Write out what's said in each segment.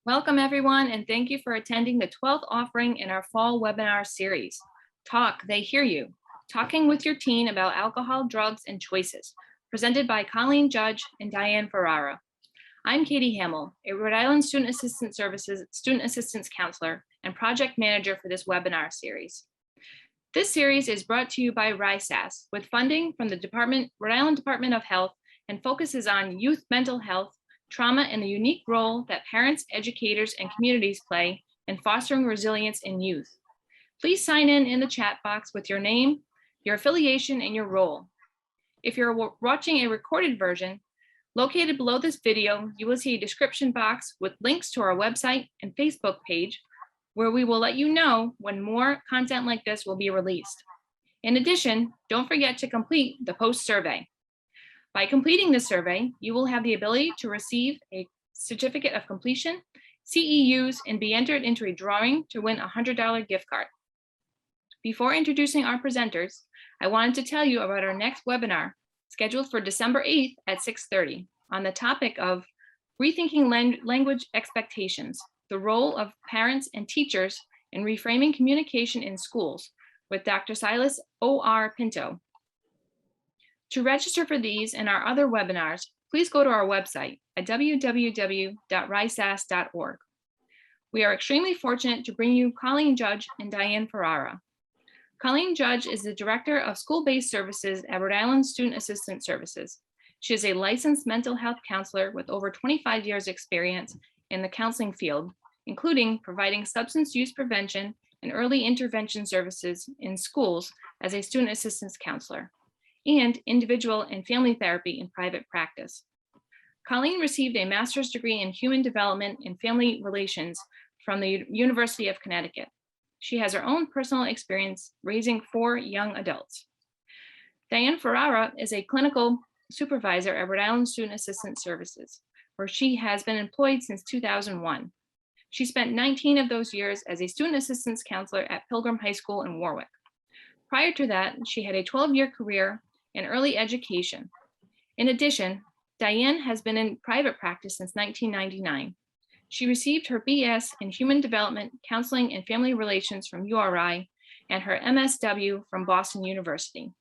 Welcome everyone, and thank you for attending the 12th offering in our fall webinar series, Talk, They Hear You, Talking with Your Teen About Alcohol, Drugs, and Choices, presented by Colleen Judge and Diane Ferrara. I'm Katie Hamill, a Rhode Island Student Assistance Counselor and Project Manager for this webinar series. This series is brought to you by RISAS with funding from the Rhode Island Department of Health and focuses on youth mental health, trauma, and the unique role that parents, educators, and communities play in fostering resilience in youth. Please sign in the chat box with your name, your affiliation, and your role. If you're watching a recorded version, located below this video, you will see a description box with links to our website and Facebook page, where we will let you know when more content like this will be released. In addition, don't forget to complete the post survey. By completing this survey, you will have the ability to receive a certificate of completion, CEUs, and be entered into a drawing to win a $100 gift card. Before introducing our presenters, I wanted to tell you about our next webinar scheduled for December 8th at 6:30 on the topic of rethinking language expectations, the role of parents and teachers in reframing communication in schools with Dr. Silas O.R. Pinto. To register for these and our other webinars, please go to our website at www.risas.org. We are extremely fortunate to bring you Colleen Judge and Diane Ferrara. Colleen Judge is the Director of School-Based Services at Rhode Island Student Assistance Services. She is a licensed mental health counselor with over 25 years experience in the counseling field, including providing substance use prevention and early intervention services in schools as a student assistance counselor, and individual and family therapy in private practice. Colleen received a master's degree in human development and family relations from the University of Connecticut. She has her own personal experience raising 4 young adults. Diane Ferrara is a clinical supervisor at Rhode Island Student Assistance Services, where she has been employed since 2001. She spent 19 of those years as a student assistance counselor at Pilgrim High School in Warwick. Prior to that, she had a 12-year career in early education. In addition, Diane has been in private practice since 1999. She received her BS in Human Development, Counseling, and Family Relations from URI and her MSW from Boston University.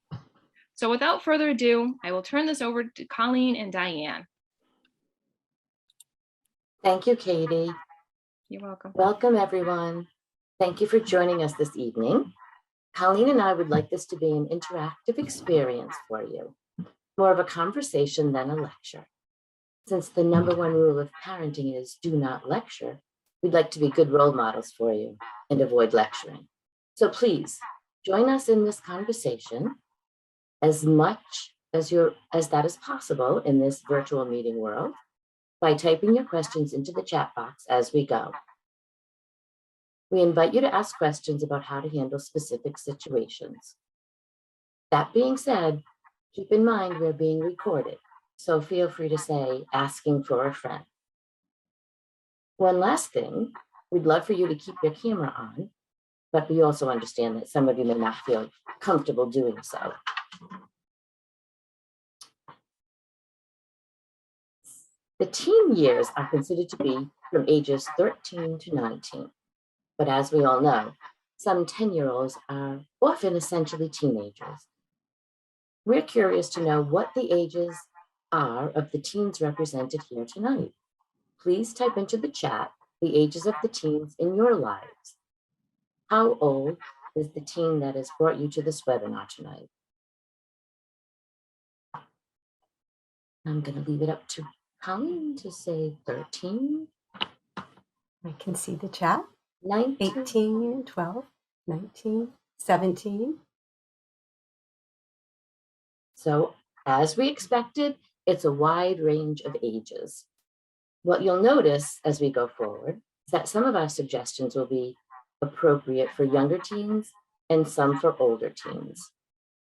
So without further ado, I will turn this over to Colleen and Diane. Thank you, Katie. You're welcome. Welcome, everyone. Thank you for joining us this evening. Colleen and I would like this to be an interactive experience for you, more of a conversation than a lecture. Since the #1 rule of parenting is do not lecture, we'd like to be good role models for you and avoid lecturing. So please join us in this conversation as much as that is possible in this virtual meeting world by typing your questions into the chat box as we go. We invite you to ask questions about how to handle specific situations. That being said, keep in mind we're being recorded, so feel free to say, asking for a friend. One last thing, we'd love for you to keep your camera on, but we also understand that some of you may not feel comfortable doing so. The teen years are considered to be from ages 13 to 19. But as we all know, some 10-year-olds are often essentially teenagers. We're curious to know what the ages are of the teens represented here tonight. Please type into the chat the ages of the teens in your lives. How old is the teen that has brought you to this webinar tonight? I'm going to leave it up to Colleen to say 13. I can see the chat. 19. 18, 12, 19, 17. So, as we expected, it's a wide range of ages. What you'll notice as we go forward is that some of our suggestions will be appropriate for younger teens and some for older teens.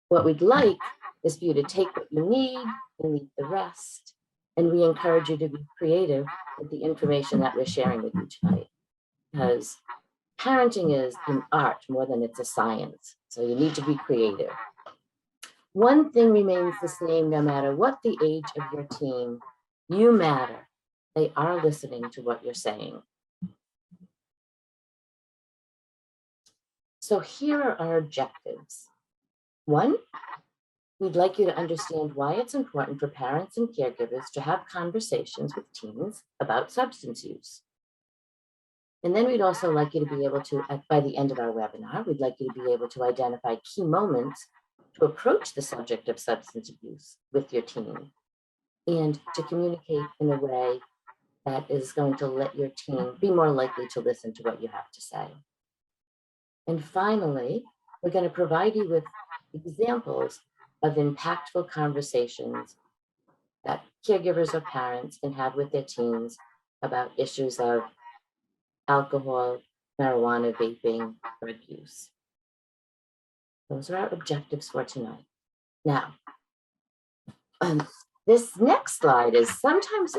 What we'd like is for you to take what you need and leave the rest. And we encourage you to be creative with the information that we're sharing with you tonight, because parenting is an art more than it's a science. So you need to be creative. One thing remains the same no matter what the age of your teen. You matter. They are listening to what you're saying. So here are our objectives. 1, we'd like you to understand why it's important for parents and caregivers to have conversations with teens about substance use. And then we'd also like you to be able to, by the end of our webinar, we'd like you to be able to identify key moments to approach the subject of substance abuse with your teen and to communicate in a way that is going to let your teen be more likely to listen to what you have to say. And finally, we're going to provide you with examples of impactful conversations that caregivers or parents can have with their teens about issues of alcohol, marijuana, vaping, drug use. Those are our objectives for tonight. Now, this next slide is sometimes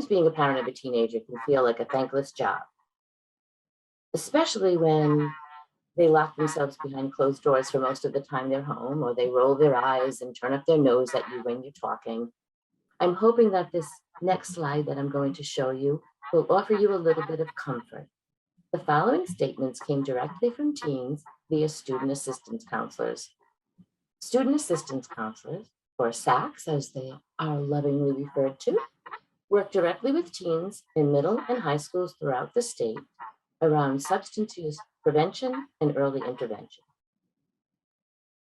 being a parent of a teenager can feel like a thankless job, especially when they lock themselves behind closed doors for most of the time they're home, or they roll their eyes and turn up their nose at you when you're talking. I'm hoping that this next slide that I'm going to show you will offer you a little bit of comfort. The following statements came directly from teens via student assistance counselors. Student assistance counselors, or SACs as they are lovingly referred to, work directly with teens in middle and high schools throughout the state around substance use prevention and early intervention.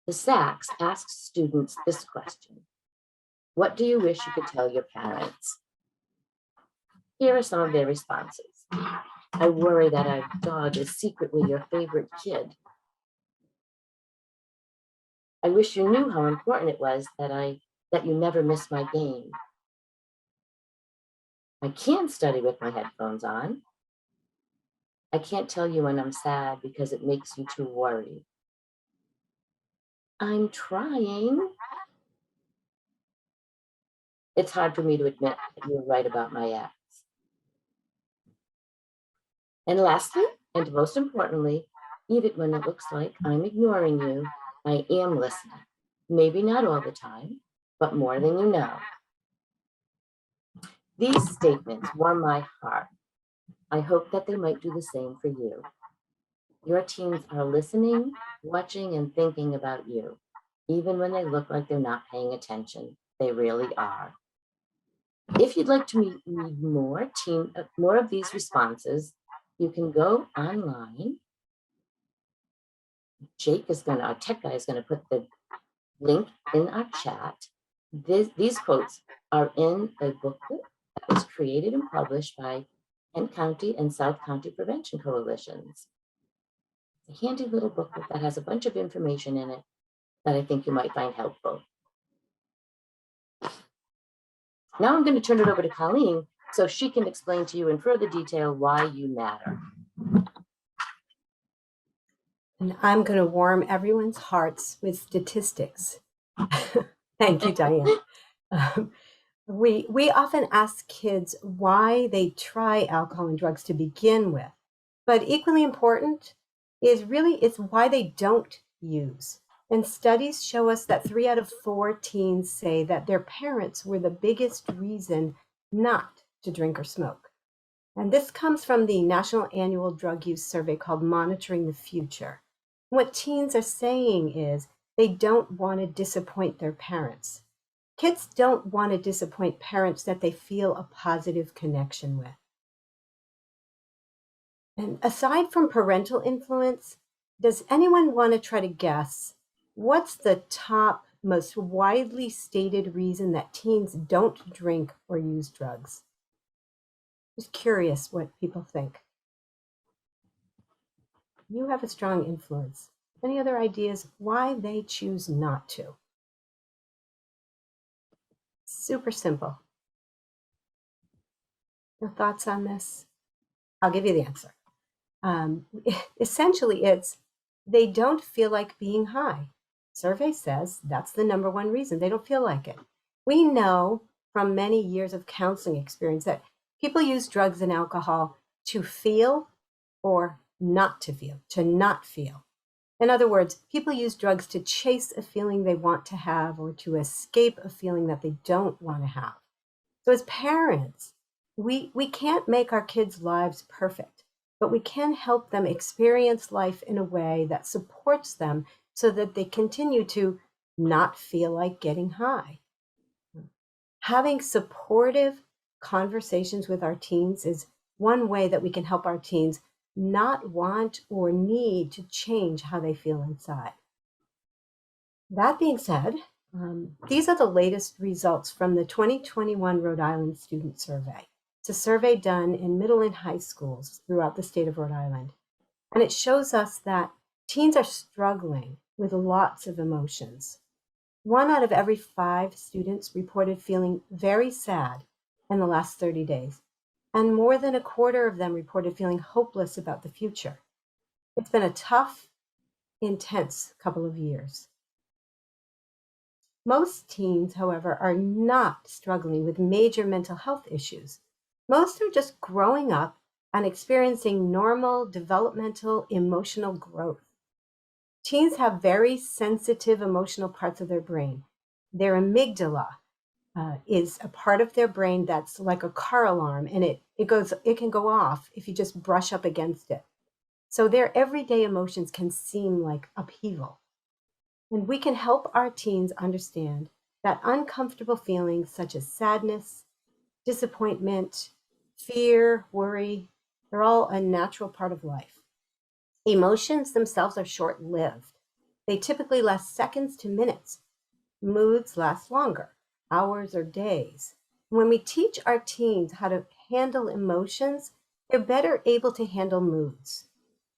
The SACs ask students this question: what do you wish you could tell your parents? Here are some of their responses. I worry that our dog is secretly your favorite kid. I wish you knew how important it was that you never miss my game. I can study with my headphones on. I can't tell you when I'm sad because it makes you too worried. I'm trying. It's hard for me to admit that you're right about my ex. And lastly, and most importantly, even when it looks like I'm ignoring you, I am listening. Maybe not all the time, but more than you know. These statements warm my heart. I hope that they might do the same for you. Your teens are listening, watching, and thinking about you. Even when they look like they're not paying attention, they really are. If you'd like to read more of these responses, you can go online. Our tech guy is going to put the link in our chat. These quotes are in a booklet that was created and published by Kent County and South County Prevention Coalitions. It's a handy little booklet that has a bunch of information in it that I think you might find helpful. Now I'm going to turn it over to Colleen so she can explain to you in further detail why you matter. And I'm going to warm everyone's hearts with statistics. Thank you, Diane. We often ask kids why they try alcohol and drugs to begin with, but equally important is it's why they don't use. And studies show us that 3 out of 4 teens say that their parents were the biggest reason not to drink or smoke. And this comes from the National Annual Drug Use Survey called Monitoring the Future. What teens are saying is they don't want to disappoint their parents. Kids don't want to disappoint parents that they feel a positive connection with. And aside from parental influence, does anyone want to try to guess what's the top most widely stated reason that teens don't drink or use drugs? Just curious what people think. You have a strong influence. Any other ideas why they choose not to? Super simple. No thoughts on this? I'll give you the answer. Essentially, it's they don't feel like being high. Survey says that's the number one reason. They don't feel like it. We know from many years of counseling experience that people use drugs and alcohol to feel or not to feel, to not feel. In other words, people use drugs to chase a feeling they want to have or to escape a feeling that they don't want to have. So as parents, we can't make our kids' lives perfect, but we can help them experience life in a way that supports them so that they continue to not feel like getting high. Having supportive conversations with our teens is one way that we can help our teens not want or need to change how they feel inside. That being said, these are the latest results from the 2021 Rhode Island Student Survey. It's a survey done in middle and high schools throughout the state of Rhode Island. And it shows us that teens are struggling with lots of emotions. 1 out of every 5 students reported feeling very sad in the last 30 days. And more than a quarter of them reported feeling hopeless about the future. It's been a tough, intense couple of years. Most teens, however, are not struggling with major mental health issues. Most are just growing up and experiencing normal developmental emotional growth. Teens have very sensitive emotional parts of their brain. Their amygdala is a part of their brain that's like a car alarm, and it can go off if you just brush up against it. So their everyday emotions can seem like upheaval. And we can help our teens understand that uncomfortable feelings such as sadness, disappointment, fear, worry, they're all a natural part of life. Emotions themselves are short-lived. They typically last seconds to minutes. Moods last longer, hours or days. When we teach our teens how to handle emotions, they're better able to handle moods.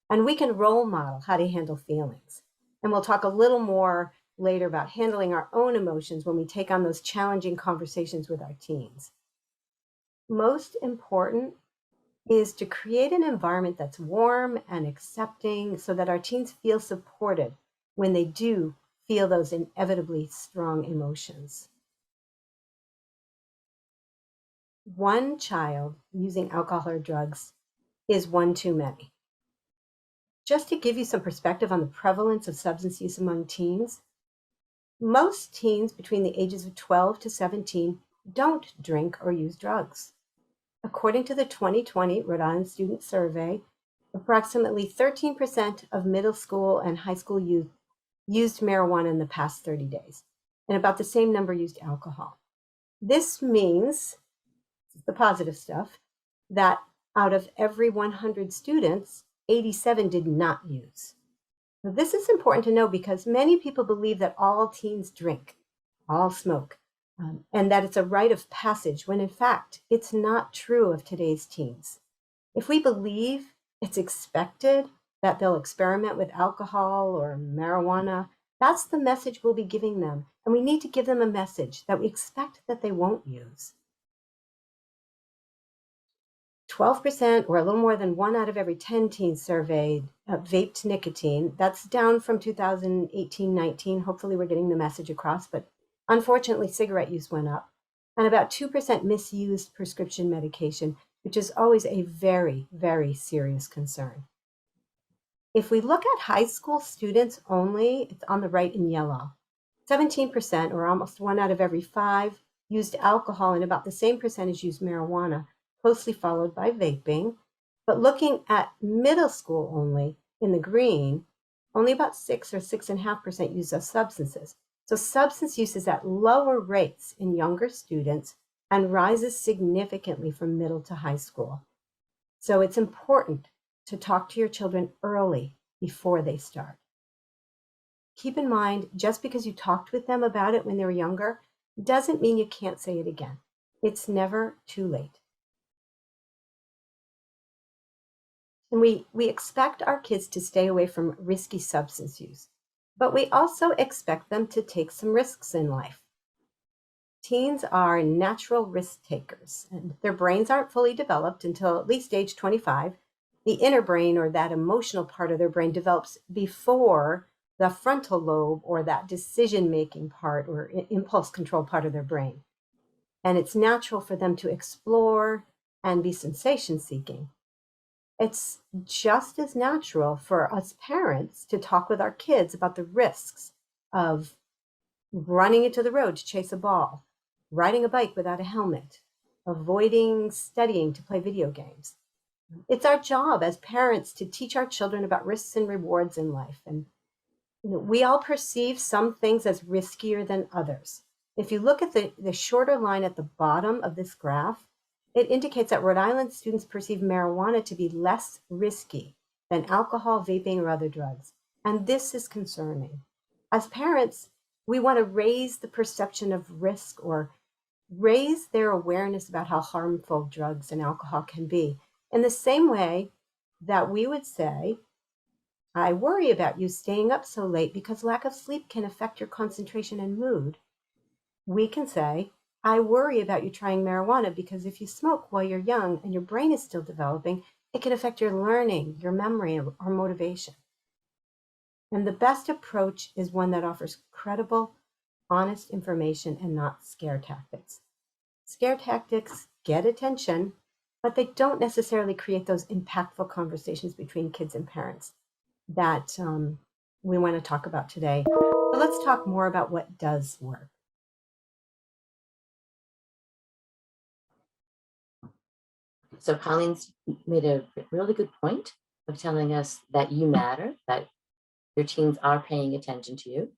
And we can role model how to handle feelings. And we'll talk a little more later about handling our own emotions when we take on those challenging conversations with our teens. Most important is to create an environment that's warm and accepting so that our teens feel supported when they do feel those inevitably strong emotions. One child using alcohol or drugs is one too many. Just to give you some perspective on the prevalence of substance use among teens, most teens between the ages of 12 to 17 don't drink or use drugs. According to the 2020 Rhode Island Student Survey, approximately 13% of middle school and high school youth used marijuana in the past 30 days, and about the same number used alcohol. This means, the positive stuff, that out of every 100 students, 87 did not use. Now, this is important to know because many people believe that all teens drink, all smoke, and that it's a rite of passage, when in fact, it's not true of today's teens. If we believe it's expected that they'll experiment with alcohol or marijuana, that's the message we'll be giving them. And we need to give them a message that we expect that they won't use. 12%, or a little more than 1 out of every 10 teens surveyed, vaped nicotine. That's down from 2018-19. Hopefully we're getting the message across, but unfortunately cigarette use went up. And about 2% misused prescription medication, which is always a very, very serious concern. If we look at high school students only, it's on the right in yellow. 17%, or almost 1 out of every 5, used alcohol, and about the same percentage used marijuana, closely followed by vaping. But looking at middle school only, in the green, only about 6 or 6.5% use those substances. So substance use is at lower rates in younger students and rises significantly from middle to high school. So it's important to talk to your children early before they start. Keep in mind, just because you talked with them about it when they were younger, doesn't mean you can't say it again. It's never too late. And we expect our kids to stay away from risky substance use, but we also expect them to take some risks in life. Teens are natural risk takers, and their brains aren't fully developed until at least age 25. The inner brain, or that emotional part of their brain, develops before the frontal lobe, or that decision-making part or impulse control part of their brain. And it's natural for them to explore and be sensation-seeking. It's just as natural for us parents to talk with our kids about the risks of running into the road to chase a ball, riding a bike without a helmet, avoiding studying to play video games. It's our job as parents to teach our children about risks and rewards in life. And we all perceive some things as riskier than others. If you look at the shorter line at the bottom of this graph, it indicates that Rhode Island students perceive marijuana to be less risky than alcohol, vaping, or other drugs. And this is concerning. As parents, we want to raise the perception of risk or raise their awareness about how harmful drugs and alcohol can be. In the same way that we would say, I worry about you staying up so late because lack of sleep can affect your concentration and mood. We can say, I worry about you trying marijuana because if you smoke while you're young and your brain is still developing, it can affect your learning, your memory, or motivation. And the best approach is one that offers credible, honest information and not scare tactics. Scare tactics get attention, but they don't necessarily create those impactful conversations between kids and parents that we want to talk about today. So let's talk more about what does work. So Colleen's made a really good point of telling us that you matter, that your teens are paying attention to you.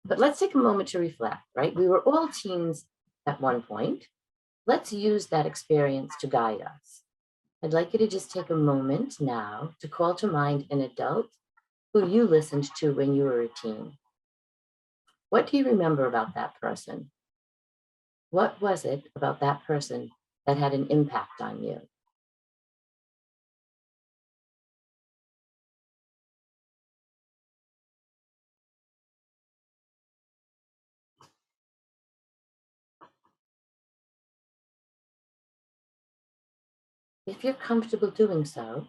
But let's take a moment to reflect, right? We were all teens at one point. Let's use that experience to guide us. I'd like you to just take a moment now to call to mind an adult who you listened to when you were a teen. What do you remember about that person? What was it about that person that had an impact on you? If you're comfortable doing so,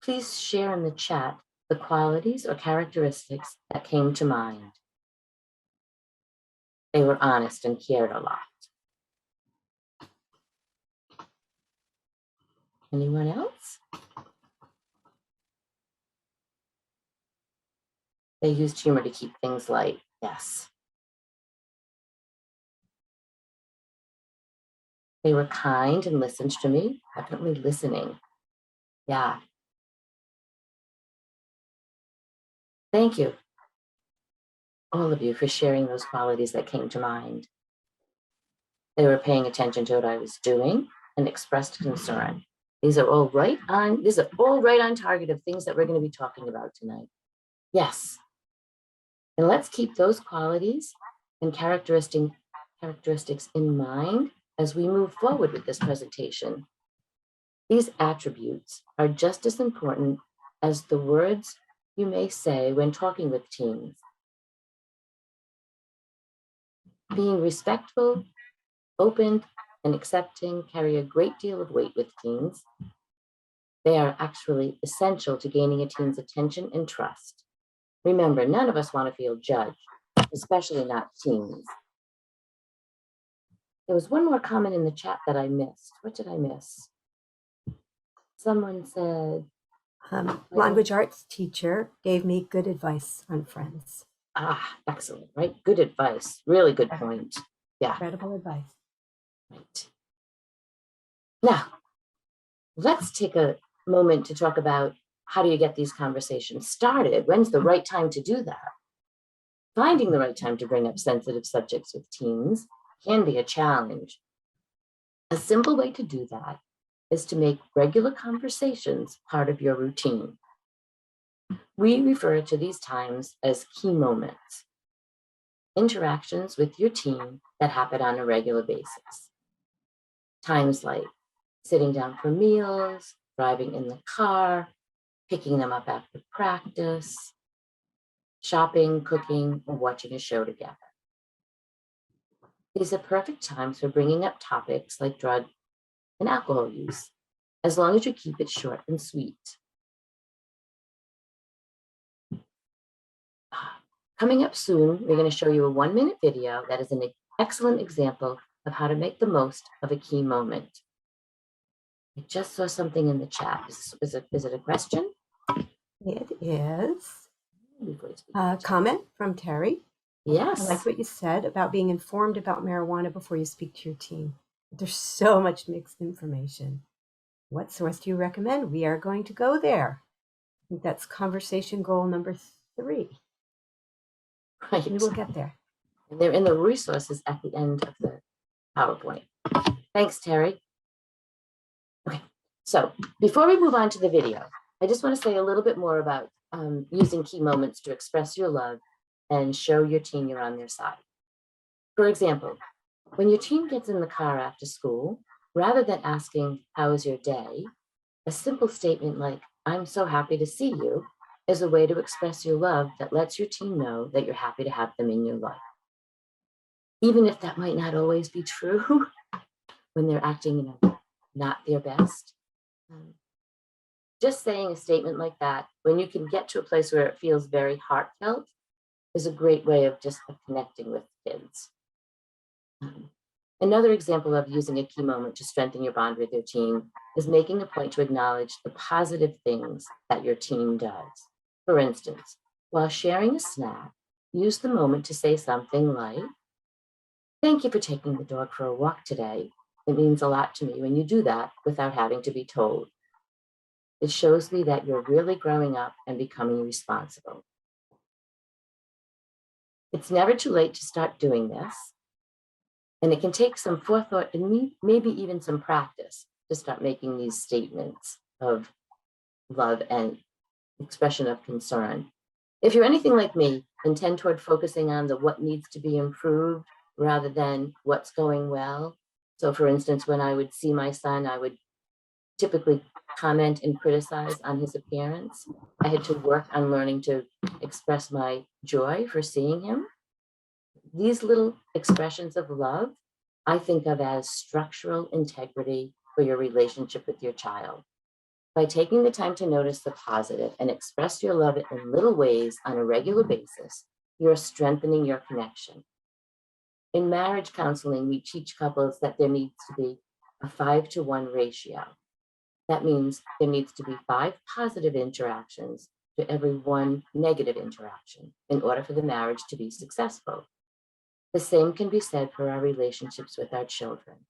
please share in the chat the qualities or characteristics that came to mind. They were honest and cared a lot. Anyone else? They used humor to keep things light. Yes. They were kind and listened to me. Definitely listening. Yeah. Thank you, all of you, for sharing those qualities that came to mind. They were paying attention to what I was doing and expressed concern. These are all right on target of things that we're going to be talking about tonight. Yes. And let's keep those qualities and characteristics in mind as we move forward with this presentation. These attributes are just as important as the words you may say when talking with teens. Being respectful, open, and accepting carry a great deal of weight with teens. They are actually essential to gaining a teen's attention and trust. Remember, none of us want to feel judged, especially not teens. There was one more comment in the chat that I missed. What did I miss? Someone said, Language arts teacher gave me good advice on friends. Excellent, right? Good advice. Really good point. Yeah. Incredible advice. Right. Now, let's take a moment to talk about how do you get these conversations started? When's the right time to do that? Finding the right time to bring up sensitive subjects with teens can be a challenge. A simple way to do that is to make regular conversations part of your routine. We refer to these times as key moments, interactions with your teen that happen on a regular basis. Times like sitting down for meals, driving in the car, picking them up after practice, shopping, cooking, or watching a show together. These are perfect times for bringing up topics like drug and alcohol use, as long as you keep it short and sweet. Coming up soon, we're going to show you a 1-minute video that is an excellent example of how to make the most of a key moment. I just saw something in the chat. Is it a question? It is a comment from Terry. Yes. I like what you said about being informed about marijuana before you speak to your teen. There's so much mixed information. What source do you recommend? We are going to go there. I think that's conversation goal number 3. Right. We will get there. And they're in the resources at the end of the PowerPoint. Thanks, Terry. Okay, so before we move on to the video, I just want to say a little bit more about using key moments to express your love and show your teen you're on their side. For example, when your teen gets in the car after school, rather than asking, "How was your day?" a simple statement like, "I'm so happy to see you," is a way to express your love that lets your teen know that you're happy to have them in your life. Even if that might not always be true when they're acting, not their best. Just saying a statement like that, when you can get to a place where it feels very heartfelt, is a great way of just connecting with kids. Another example of using a key moment to strengthen your bond with your teen is making a point to acknowledge the positive things that your teen does. For instance, while sharing a snack, use the moment to say something like, "Thank you for taking the dog for a walk today. It means a lot to me when you do that without having to be told. It shows me that you're really growing up and becoming responsible." It's never too late to start doing this. And it can take some forethought and maybe even some practice to start making these statements of love and expression of concern. If you're anything like me and tend toward focusing on the what needs to be improved rather than what's going well. So for instance, when I would see my son, I would typically comment and criticize on his appearance. I had to work on learning to express my joy for seeing him. These little expressions of love, I think of as structural integrity for your relationship with your child. By taking the time to notice the positive and express your love in little ways on a regular basis, you're strengthening your connection. In marriage counseling, we teach couples that there needs to be a 5-to-1 ratio. That means there needs to be 5 positive interactions to every 1 negative interaction in order for the marriage to be successful. The same can be said for our relationships with our children.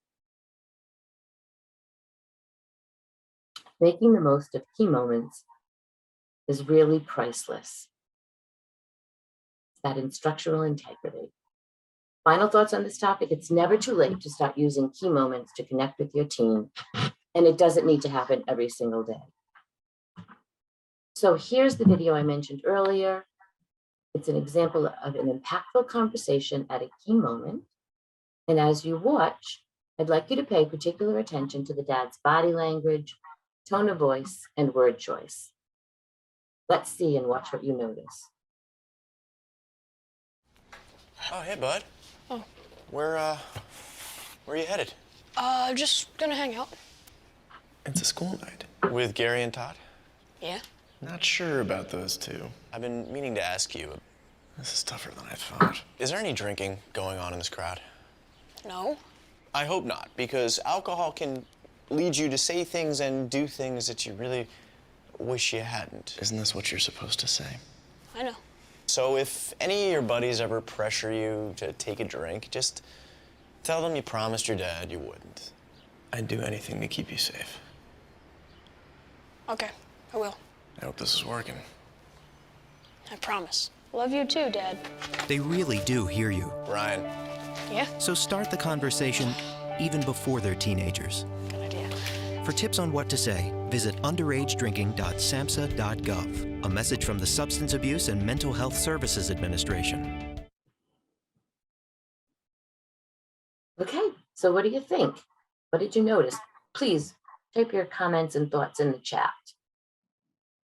Making the most of key moments is really priceless. It's that instructional integrity. Final thoughts on this topic: it's never too late to start using key moments to connect with your teen, and it doesn't need to happen every single day. So here's the video I mentioned earlier. It's an example of an impactful conversation at a key moment. And as you watch, I'd like you to pay particular attention to the dad's body language, tone of voice, and word choice. Let's see and watch what you notice. Oh, hey, bud. Oh. Where are you headed? Just gonna hang out. It's a school night. With Gary and Todd? Yeah? Not sure about those two. I've been meaning to ask you. This is tougher than I thought. Is there any drinking going on in this crowd? No? I hope not, because alcohol can lead you to say things and do things that you really wish you hadn't. Isn't this what you're supposed to say? I know. So if any of your buddies ever pressure you to take a drink, just tell them you promised your dad you wouldn't. I'd do anything to keep you safe. Okay, I will. I hope this is working. I promise. Love you too, Dad. They really do hear you. Ryan. Yeah? So start the conversation even before they're teenagers. Good idea. For tips on what to say, visit underagedrinking.samhsa.gov. A message from the Substance Abuse and Mental Health Services Administration. Okay, so what do you think? What did you notice? Please type your comments and thoughts in the chat.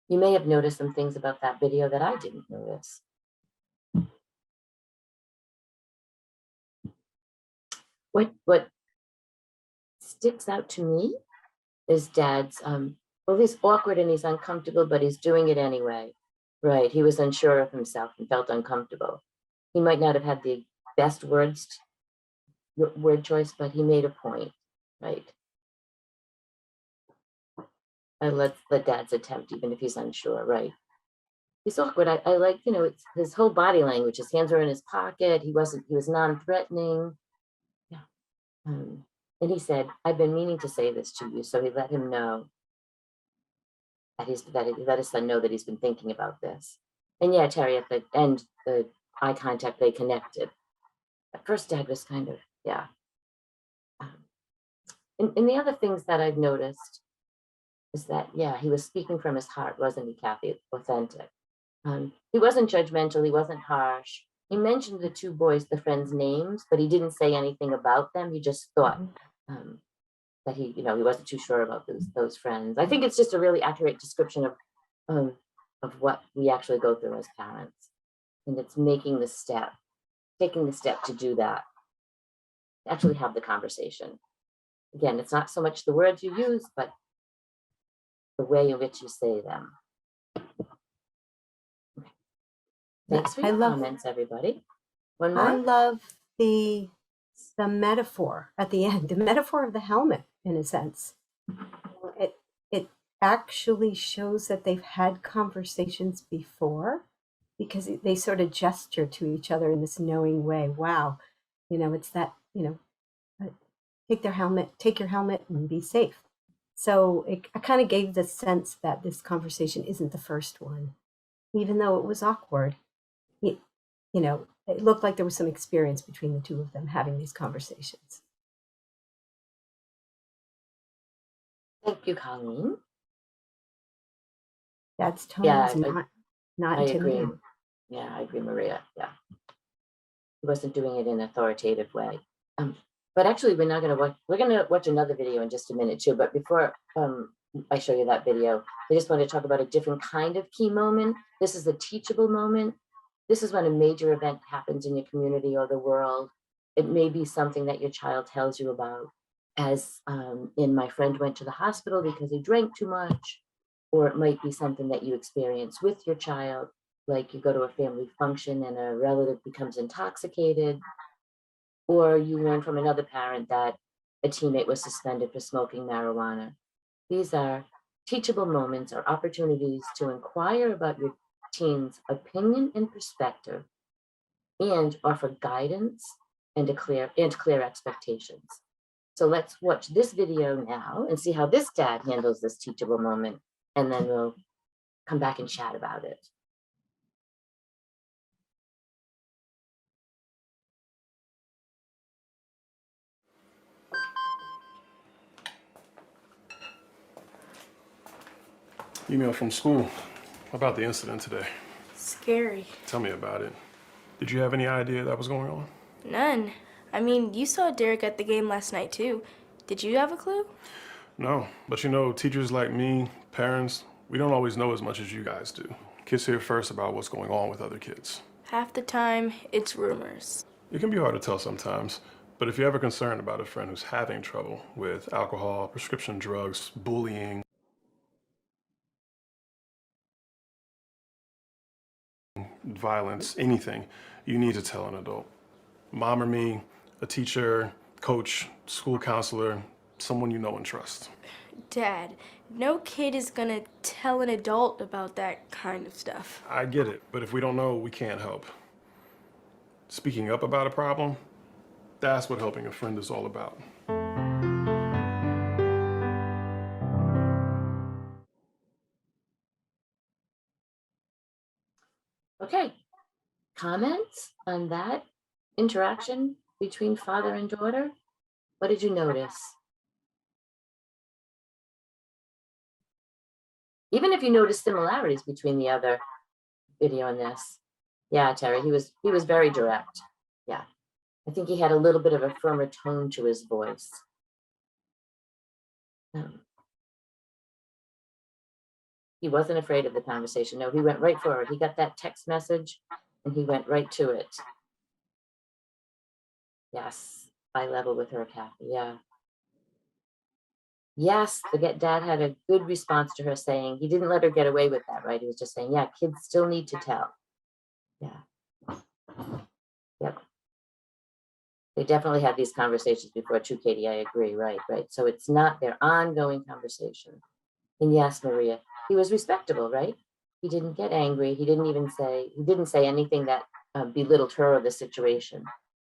You may have noticed some things about that video that I didn't notice. What sticks out to me is Dad's, well, he's awkward and he's uncomfortable, but he's doing it anyway. Right, he was unsure of himself and felt uncomfortable. He might not have had the best word choice, but he made a point, right? And let Dad's attempt, even if he's unsure, right? He's awkward. I like, it's his whole body language. His hands were in his pocket. He was non-threatening. Yeah. And he said, I've been meaning to say this to you. So he let him know that he let his son know that he's been thinking about this. And yeah, Terry, at the end, the eye contact, they connected. At first, Dad was kind of, yeah. And the other things that I've noticed is that, yeah, he was speaking from his heart, wasn't he, Kathy? Authentic. He wasn't judgmental. He wasn't harsh. He mentioned the two boys, the friends' names, but he didn't say anything about them. He just thought that he wasn't too sure about those friends. I think it's just a really accurate description of what we actually go through as parents, and it's taking the step to do that, to actually have the conversation. Again, it's not so much the words you use, but the way in which you say them. Okay. Thanks for your comments, everybody. One more. I love the metaphor at the end, the metaphor of the helmet, in a sense. It actually shows that they've had conversations before, because they sort of gesture to each other in this knowing way. Wow, it's that, take your helmet and be safe. So I kind of gave the sense that this conversation isn't the first one, even though it was awkward. It looked like there was some experience between the two of them having these conversations. Thank you, Colleen. That's tone, Yeah, not I agree. intimidating. Yeah, I agree, Maria. Yeah, he wasn't doing it in an authoritative way. But actually, we're going to watch another video in just a minute too. But before I show you that video, I just want to talk about a different kind of key moment. This is a teachable moment. This is when a major event happens in your community or the world. It may be something that your child tells you about, as in my friend went to the hospital because he drank too much, or it might be something that you experience with your child, like you go to a family function and a relative becomes intoxicated, or you learn from another parent that a teammate was suspended for smoking marijuana. These are teachable moments or opportunities to inquire about your teen's opinion and perspective, and offer guidance and clear expectations. So let's watch this video now and see how this dad handles this teachable moment, and then we'll come back and chat about it. Email from school about the incident today. Scary. Tell me about it. Did you have any idea that was going on? None. I mean, you saw Derek at the game last night too. Did you have a clue? No, but teachers like me, parents, we don't always know as much as you guys do. Kids hear first about what's going on with other kids. Half the time, it's rumors. It can be hard to tell sometimes, but if you're ever concerned about a friend who's having trouble with alcohol, prescription drugs, bullying, violence, anything, you need to tell an adult. Mom or me, a teacher, coach, school counselor, someone you know and trust. Dad, no kid is gonna tell an adult about that kind of stuff. I get it, but if we don't know, we can't help. Speaking up about a problem, that's what helping a friend is all about. Okay, comments on that interaction between father and daughter? What did you notice? Even if you notice similarities between the other video and this. Yeah, Terry, he was very direct. Yeah, I think he had a little bit of a firmer tone to his voice. He wasn't afraid of the conversation. No, he went right for it. He got that text message and he went right to it. Yes, eye level with her, Kathy. Yeah. Yes, the dad had a good response to her saying, he didn't let her get away with that, right? He was just saying, yeah, kids still need to tell. Yeah. Yep. They definitely had these conversations before too, Katie. I agree. Right. So it's not their ongoing conversation. And yes, Maria, he was respectable, right? He didn't get angry. He didn't say anything that belittled her or the situation.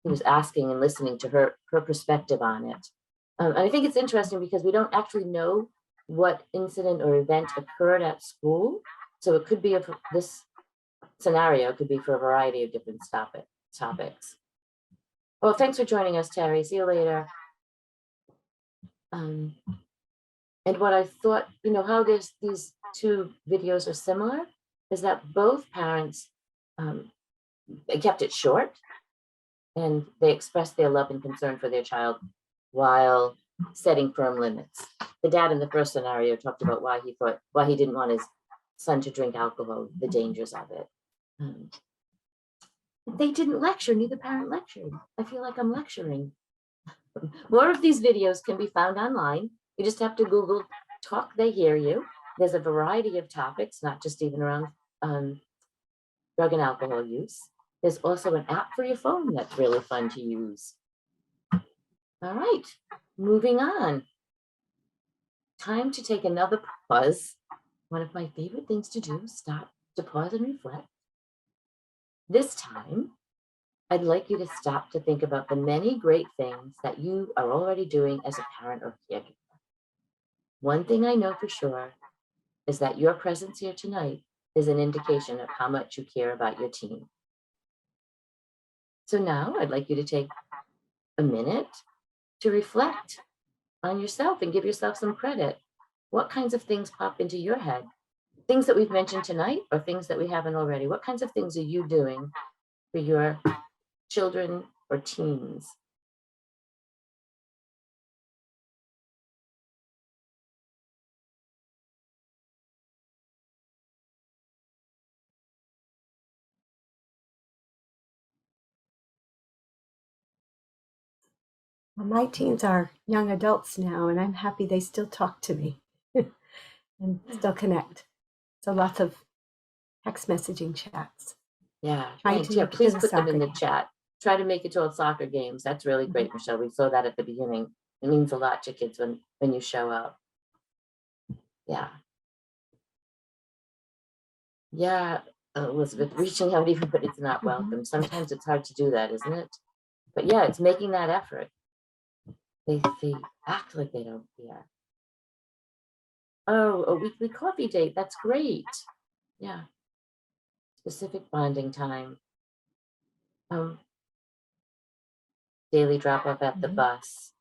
He was asking and listening to her perspective on it. And I think it's interesting because we don't actually know what incident or event occurred at school. So it could be this scenario could be for a variety of different topics. Well, thanks for joining us, Terry. See you later. And what I thought, how these two videos are similar is that both parents, they kept it short and they expressed their love and concern for their child while setting firm limits. The dad in the first scenario talked about why he didn't want his son to drink alcohol, the dangers of it. They didn't lecture, neither parent lectured. I feel like I'm lecturing. More of these videos can be found online. You just have to Google Talk They Hear You. There's a variety of topics, not just even around drug and alcohol use. There's also an app for your phone that's really fun to use. All right, moving on. Time to take another pause. One of my favorite things to do, stop to pause and reflect. This time, I'd like you to stop to think about the many great things that you are already doing as a parent or caregiver. One thing I know for sure is that your presence here tonight is an indication of how much you care about your teen. So now I'd like you to take a minute to reflect on yourself and give yourself some credit. What kinds of things pop into your head? Things that we've mentioned tonight or things that we haven't already? What kinds of things are you doing for your children or teens? Well, my teens are young adults now, and I'm happy they still talk to me and still connect. So lots of text messaging chats. Yeah, Trying thanks. to Yeah, make it to please the put them soccer in the game. chat. Try to make it to all soccer games. That's really great, Michelle. We saw that at the beginning. It means a lot to kids when you show up. Yeah. Yeah, Elizabeth, reaching out even, but it's not welcome. Sometimes it's hard to do that, isn't it? But yeah, it's making that effort. They act like they don't care. Oh, a weekly coffee date. That's great. Yeah. Specific bonding time. Daily drop off at the bus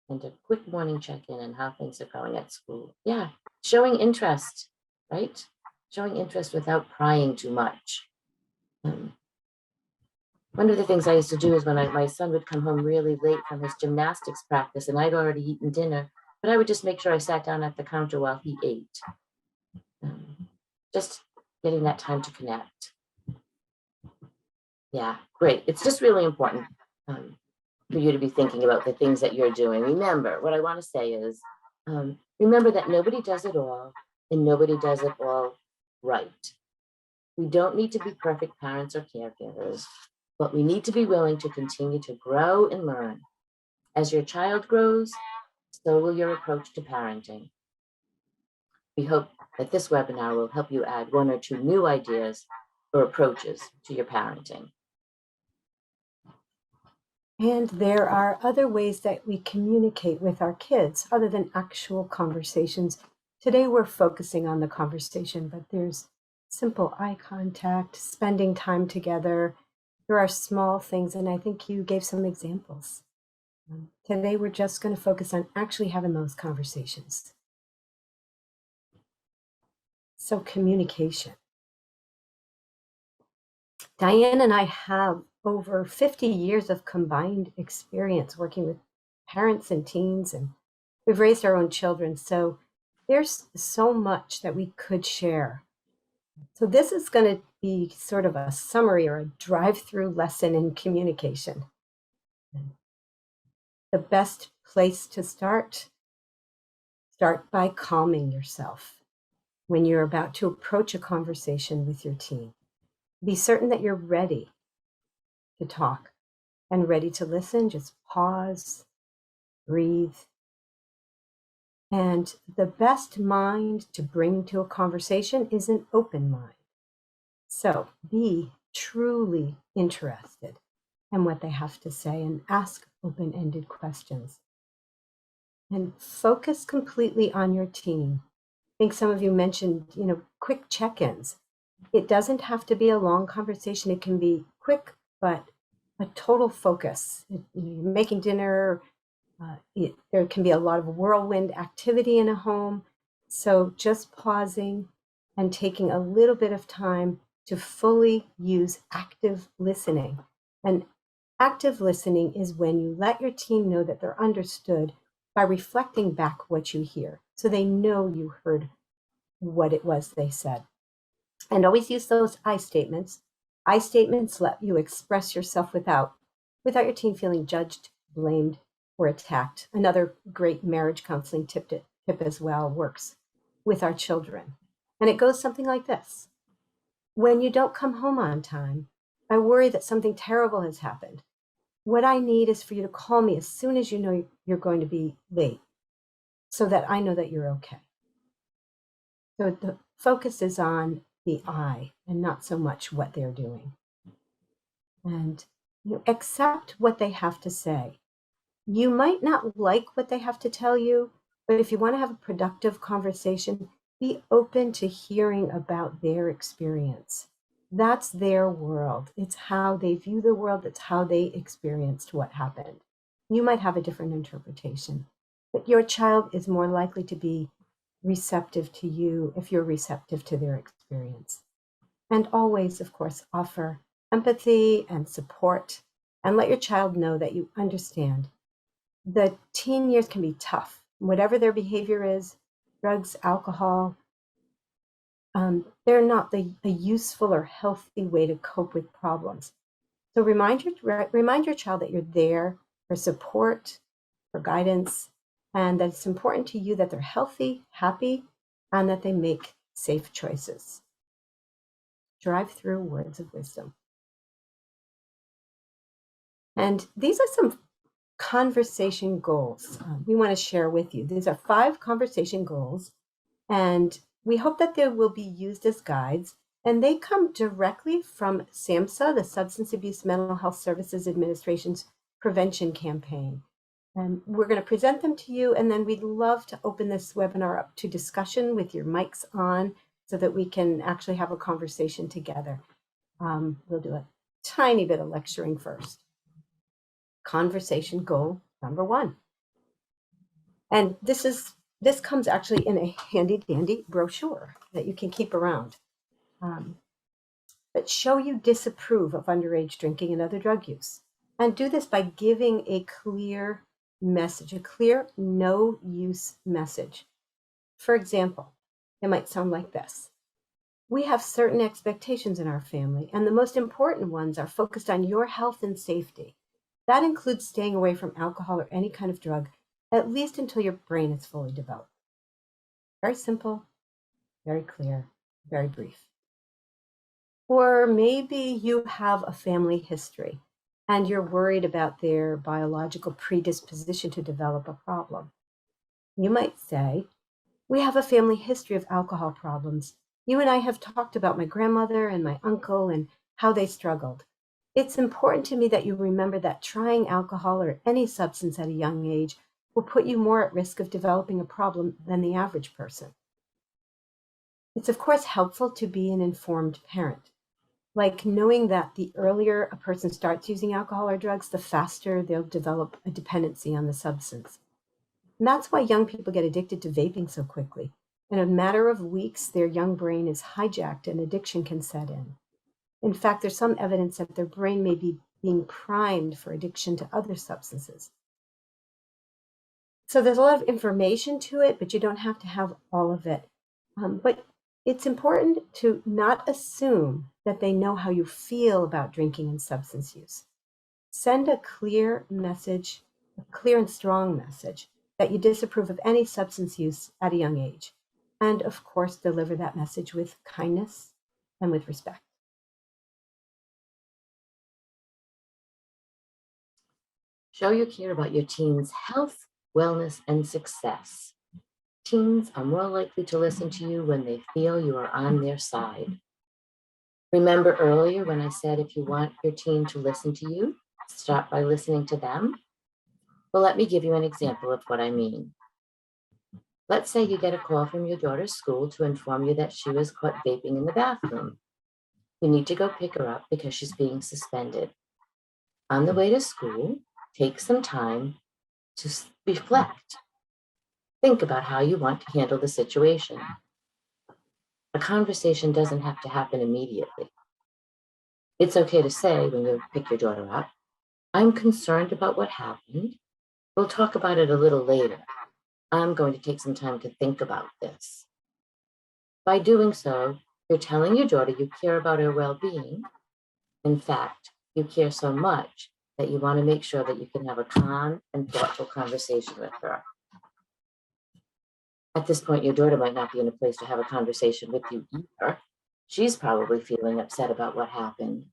and a quick morning check-in and how things are going at school. Yeah, showing interest, right? Showing interest without prying too much. One of the things I used to do is when my son would come home really late from his gymnastics practice and I'd already eaten dinner, but I would just make sure I sat down at the counter while he ate. Just getting that time to connect. Yeah, great. It's just really important for you to be thinking about the things that you're doing. Remember, what I want to say is, remember that nobody does it all and nobody does it all right. We don't need to be perfect parents or caregivers, but we need to be willing to continue to grow and learn. As your child grows, so will your approach to parenting. We hope that this webinar will help you add one or two new ideas or approaches to your parenting. And there are other ways that we communicate with our kids other than actual conversations. Today we're focusing on the conversation, but there's simple eye contact, spending time together. There are small things, and I think you gave some examples. Today we're just going to focus on actually having those conversations. So communication. Diane and I have over 50 years of combined experience working with parents and teens, and we've raised our own children. So there's so much that we could share. So this is going to be sort of a summary or a drive-through lesson in communication. The best place to start by calming yourself when you're about to approach a conversation with your teen. Be certain that you're ready to talk and ready to listen. Just pause, breathe. And the best mind to bring to a conversation is an open mind. So be truly interested in what they have to say and ask open-ended questions. and focus completely on your teen. I think some of you mentioned, quick check-ins. It doesn't have to be a long conversation. It can be quick, but a total focus. You're making dinner. There can be a lot of whirlwind activity in a home. So just pausing and taking a little bit of time to fully use active listening. And active listening is when you let your teen know that they're understood by reflecting back what you hear. So they know you heard what it was they said. And always use those I statements. I statements let you express yourself without your teen feeling judged, blamed, or attacked. Another great marriage counseling tip as well works with our children. And it goes something like this. When you don't come home on time, I worry that something terrible has happened. What I need is for you to call me as soon as you know you're going to be late so that I know that you're okay. So the focus is on the I and not so much what they're doing. And accept what they have to say. You might not like what they have to tell you, but if you want to have a productive conversation, be open to hearing about their experience. That's their world. It's how they view the world. It's how they experienced what happened. You might have a different interpretation, but your child is more likely to be receptive to you if you're receptive to their experience. And always, of course, offer empathy and support and let your child know that you understand. The teen years can be tough. Whatever their behavior is, drugs, alcohol, they're not a useful or healthy way to cope with problems. So remind your child that you're there for support, for guidance, and that it's important to you that they're healthy, happy, and that they make safe choices. Drive through words of wisdom. And these are some conversation goals we want to share with you. These are 5 conversation goals, and we hope that they will be used as guides, and they come directly from SAMHSA, the Substance Abuse Mental Health Services Administration's prevention campaign. And we're going to present them to you, and then we'd love to open this webinar up to discussion with your mics on so that we can actually have a conversation together. We'll do a tiny bit of lecturing first. Conversation goal number 1. And this comes actually in a handy dandy brochure that you can keep around. But show you disapprove of underage drinking and other drug use. And do this by giving a clear message, a clear no use message. For example, it might sound like this. We have certain expectations in our family, and the most important ones are focused on your health and safety. That includes staying away from alcohol or any kind of drug, at least until your brain is fully developed. Very simple, very clear, very brief. Or maybe you have a family history and you're worried about their biological predisposition to develop a problem. You might say, we have a family history of alcohol problems. You and I have talked about my grandmother and my uncle and how they struggled. It's important to me that you remember that trying alcohol or any substance at a young age will put you more at risk of developing a problem than the average person. It's of course helpful to be an informed parent, like knowing that the earlier a person starts using alcohol or drugs, the faster they'll develop a dependency on the substance. And that's why young people get addicted to vaping so quickly. In a matter of weeks, their young brain is hijacked and addiction can set in. In fact, there's some evidence that their brain may be being primed for addiction to other substances. So there's a lot of information to it, but you don't have to have all of it. But it's important to not assume that they know how you feel about drinking and substance use. Send a clear message, a clear and strong message that you disapprove of any substance use at a young age. And of course, deliver that message with kindness and with respect. Show you care about your teen's health, wellness, and success. Teens are more likely to listen to you when they feel you are on their side. Remember earlier when I said if you want your teen to listen to you, start by listening to them? Well, let me give you an example of what I mean. Let's say you get a call from your daughter's school to inform you that she was caught vaping in the bathroom. You need to go pick her up because she's being suspended. On the way to school, take some time to reflect. Think about how you want to handle the situation. A conversation doesn't have to happen immediately. It's okay to say when you pick your daughter up, I'm concerned about what happened. We'll talk about it a little later. I'm going to take some time to think about this. By doing so, you're telling your daughter you care about her well-being. In fact, you care so much that you want to make sure that you can have a calm and thoughtful conversation with her. At this point, your daughter might not be in a place to have a conversation with you either. She's probably feeling upset about what happened.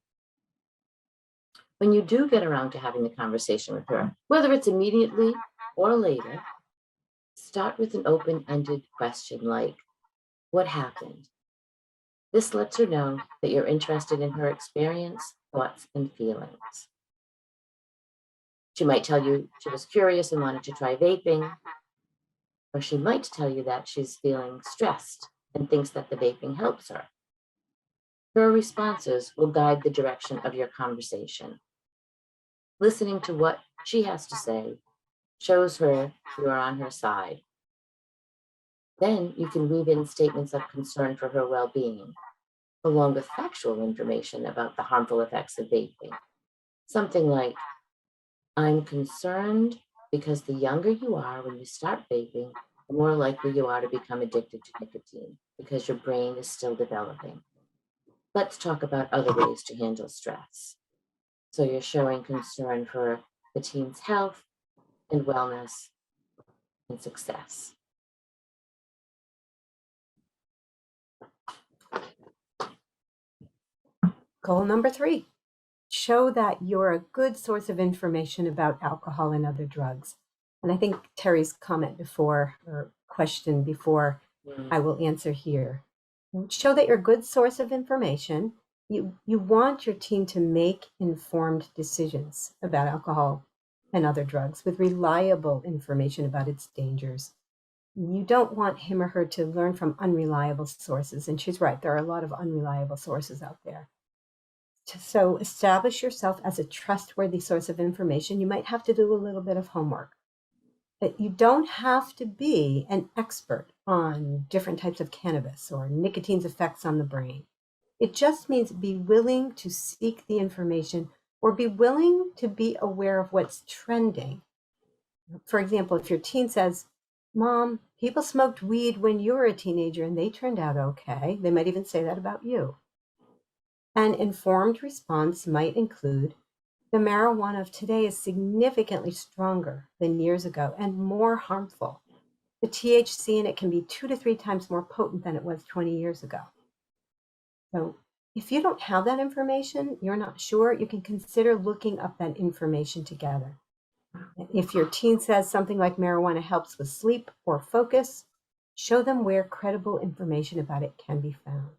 When you do get around to having the conversation with her, whether it's immediately or later, start with an open-ended question like, what happened? This lets her know that you're interested in her experience, thoughts, and feelings. She might tell you she was curious and wanted to try vaping, or she might tell you that she's feeling stressed and thinks that the vaping helps her. Her responses will guide the direction of your conversation. Listening to what she has to say shows her you are on her side. Then you can weave in statements of concern for her well-being, along with factual information about the harmful effects of vaping. Something like, I'm concerned because the younger you are when you start vaping, the more likely you are to become addicted to nicotine because your brain is still developing. Let's talk about other ways to handle stress. So you're showing concern for the teen's health and wellness and success. Goal number 3, show that you're a good source of information about alcohol and other drugs. And I think Terry's comment before, or question before, I will answer here. Show that you're a good source of information. You want your teen to make informed decisions about alcohol and other drugs with reliable information about its dangers. You don't want him or her to learn from unreliable sources. And she's right, there are a lot of unreliable sources out there. So establish yourself as a trustworthy source of information. You might have to do a little bit of homework. But you don't have to be an expert on different types of cannabis or nicotine's effects on the brain. It just means be willing to seek the information or be willing to be aware of what's trending. For example, if your teen says, Mom, people smoked weed when you were a teenager and they turned out okay, they might even say that about you. An informed response might include, the marijuana of today is significantly stronger than years ago and more harmful. The THC in it can be 2 to 3 times more potent than it was 20 years ago. So if you don't have that information, you're not sure, you can consider looking up that information together. If your teen says something like marijuana helps with sleep or focus, show them where credible information about it can be found.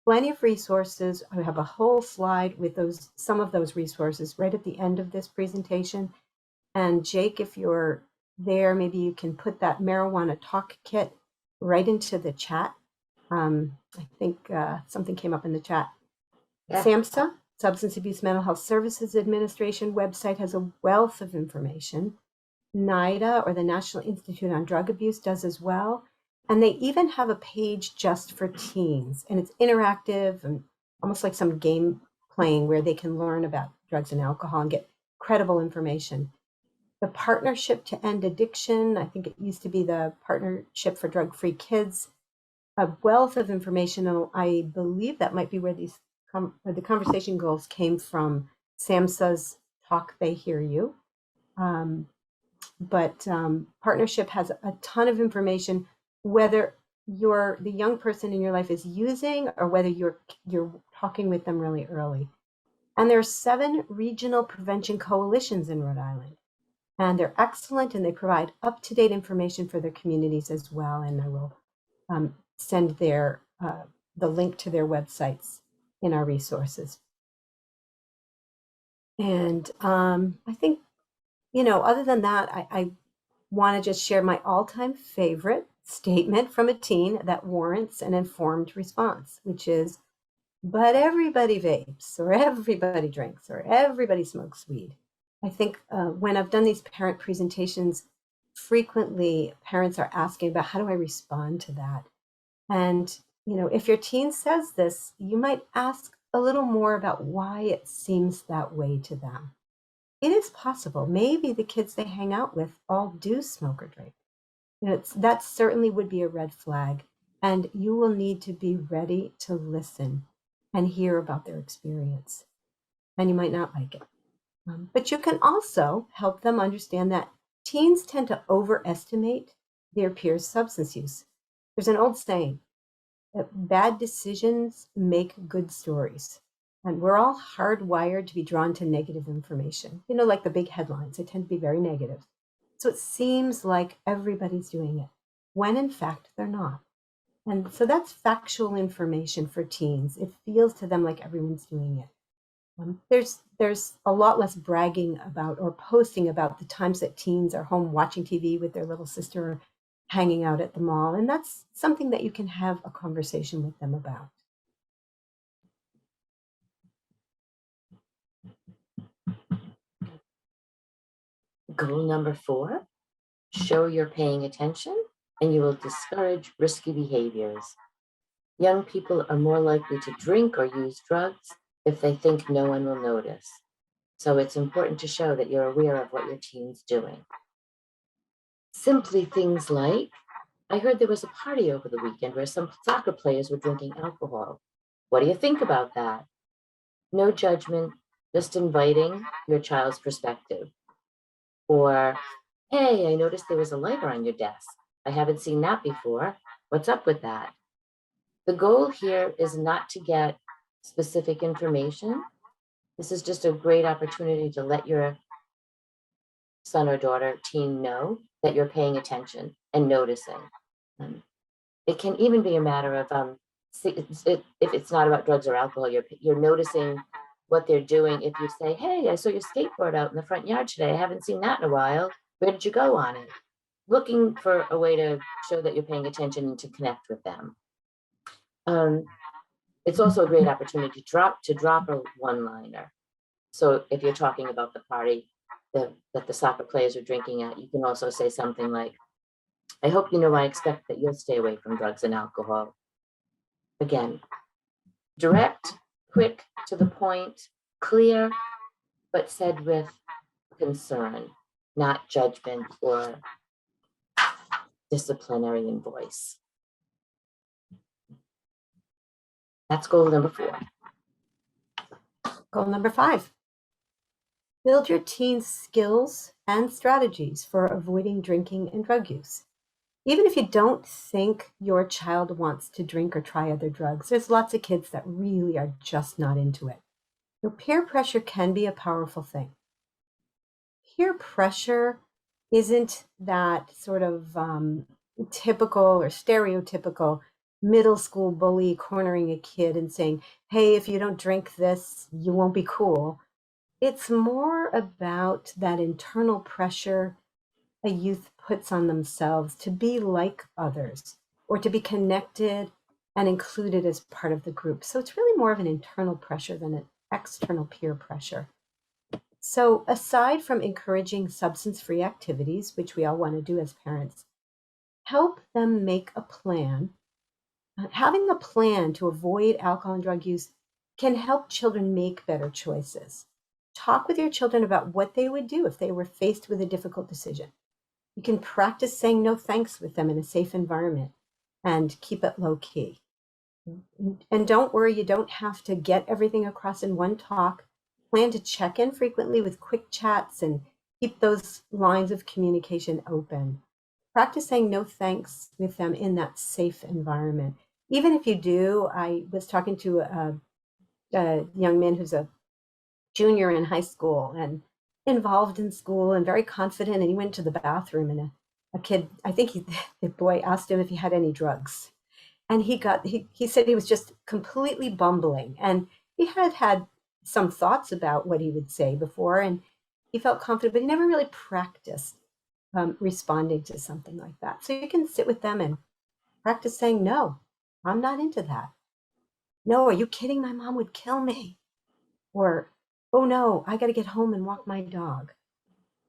Plenty of resources. I have a whole slide with some of those resources right at the end of this presentation. And Jake, if you're there, maybe you can put that marijuana talk kit right into the chat. I think something came up in the chat. Yeah. SAMHSA, Substance Abuse Mental Health Services Administration website, has a wealth of information. NIDA, or the National Institute on Drug Abuse, does as well. And they even have a page just for teens, and it's interactive and almost like some game playing where they can learn about drugs and alcohol and get credible information. The Partnership to End Addiction, I think it used to be the Partnership for Drug-Free Kids, a wealth of information, and I believe that might be where the conversation goals came from. SAMHSA's Talk, They Hear You. But Partnership has a ton of information, whether the young person in your life is using or whether you're talking with them really early. And there are 7 regional prevention coalitions in Rhode Island. And they're excellent, and they provide up-to-date information for their communities as well. And I will send the link to their websites in our resources. And I think Other than that, I want to just share my all-time favorite statement from a teen that warrants an informed response, which is, but everybody vapes, or everybody drinks, or everybody smokes weed. I think when I've done these parent presentations, frequently parents are asking about how do I respond to that? And, if your teen says this, you might ask a little more about why it seems that way to them. It is possible. Maybe the kids they hang out with all do smoke or drink. That certainly would be a red flag. And you will need to be ready to listen and hear about their experience. And you might not like it. But you can also help them understand that teens tend to overestimate their peers' substance use. There's an old saying that bad decisions make good stories. And we're all hardwired to be drawn to negative information. Like the big headlines, they tend to be very negative. So it seems like everybody's doing it, when in fact they're not. And so that's factual information for teens. It feels to them like everyone's doing it. There's a lot less bragging about or posting about the times that teens are home watching TV with their little sister or hanging out at the mall. And that's something that you can have a conversation with them about. Goal number 4, show you're paying attention and you will discourage risky behaviors. Young people are more likely to drink or use drugs if they think no one will notice. So it's important to show that you're aware of what your teen's doing. Simply things like, I heard there was a party over the weekend where some soccer players were drinking alcohol. What do you think about that? No judgment, just inviting your child's perspective. Or, hey, I noticed there was a lighter on your desk. I haven't seen that before. What's up with that? The goal here is not to get specific information. This is just a great opportunity to let your son or daughter, teen, know that you're paying attention and noticing. It can even be a matter of, if it's not about drugs or alcohol, you're noticing what they're doing. If you say, hey, I saw your skateboard out in the front yard today. I haven't seen that in a while. Where did you go on it? Looking for a way to show that you're paying attention and to connect with them. It's also a great opportunity to drop a one-liner. So if you're talking about the party that the soccer players are drinking at, you can also say something like, I hope you know I expect that you'll stay away from drugs and alcohol. Again, direct, quick, to the point, clear, but said with concern, not judgment or disciplinary in voice. That's goal number 4. Goal number 5. Build your teen's skills and strategies for avoiding drinking and drug use. Even if you don't think your child wants to drink or try other drugs, there's lots of kids that really are just not into it. Your peer pressure can be a powerful thing. Peer pressure isn't that sort of typical or stereotypical middle school bully cornering a kid and saying, hey, if you don't drink this, you won't be cool. It's more about that internal pressure a youth puts on themselves to be like others or to be connected and included as part of the group. So it's really more of an internal pressure than an external peer pressure. So aside from encouraging substance-free activities, which we all want to do as parents, help them make a plan. Having a plan to avoid alcohol and drug use can help children make better choices. Talk with your children about what they would do if they were faced with a difficult decision. You can practice saying no thanks with them in a safe environment and keep it low key. And don't worry, you don't have to get everything across in one talk. Plan to check in frequently with quick chats and keep those lines of communication open. Practice saying no thanks with them in that safe environment. Even if you do, I was talking to a young man who's a junior in high school and involved in school and very confident, and he went to the bathroom and a kid, I think the boy asked him if he had any drugs. And he said he was just completely bumbling. And he had some thoughts about what he would say before. And he felt confident, but he never really practiced responding to something like that. So you can sit with them and practice saying, no, I'm not into that. No, are you kidding? My mom would kill me. Or, oh no, I got to get home and walk my dog.